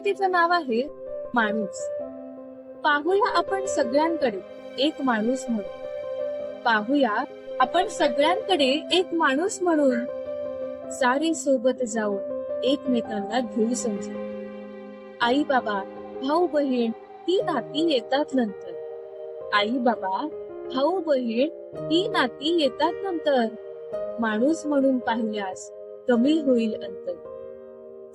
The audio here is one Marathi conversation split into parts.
परिस्थितीचं नाव आहे माणूस. पाहूया आपण सगळ्यांकडे एक माणूस म्हणून. पाहूया आपण सगळ्यांकडे एक माणूस म्हणून. सारे सोबत जाऊन एकमेकांना घेऊ समजून. आई बाबा, भाऊ बहीण ही नाती येतात नंतर. आई बाबा, भाऊ बहीण ही नाती येतात नंतर. माणूस म्हणून पाहिल्यास कमी होईल अंतर.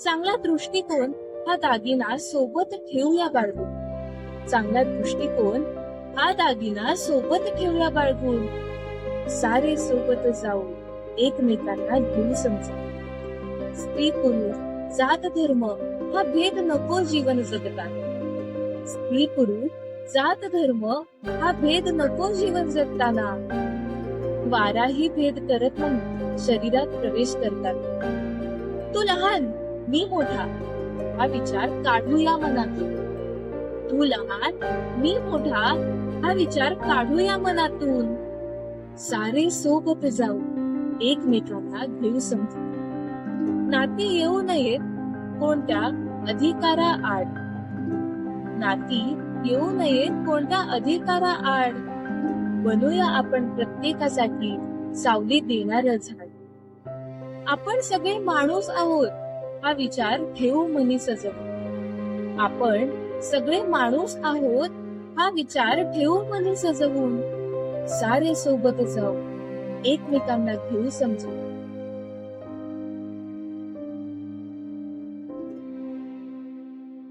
चांगला दृष्टिकोन हा दागिना सोबत ठेवूया बाळगून. चांगला दृष्टिकोन हा दागिना सोबत ठेवूया बाळगून. सारे सोबत जाऊन एकमेकांना घेऊ समजून. स्त्री पुरुष जात धर्म हा भेद नको जीवन जगताना. स्त्री पुरुष जात धर्म हा भेद नको जीवन जगताना. वाराही भेद करत नाही शरीरात प्रवेश करताना. तू लहान मी मोठा हा विचार काढूया मनातून. तू लहान मी मोठा हा विचार काढूया मनातून. सारे सोबत जाऊन एकमेकांना घेऊ समजून. नाती येऊ नयेत कोणत्या अधिकारा आड. नाती येऊ नयेत कोणत्या अधिकारा आड. बनूया आपण प्रत्येकासाठी सावली देणारं झाड. आपण सगळे माणूस आहोत हा विचार ठेवू मनी सजवून. आपण सगळे माणूस आहोत हा विचार ठेवू मनी सजवून. सारे सोबत जाऊ एकमेकांना घेऊ समजून.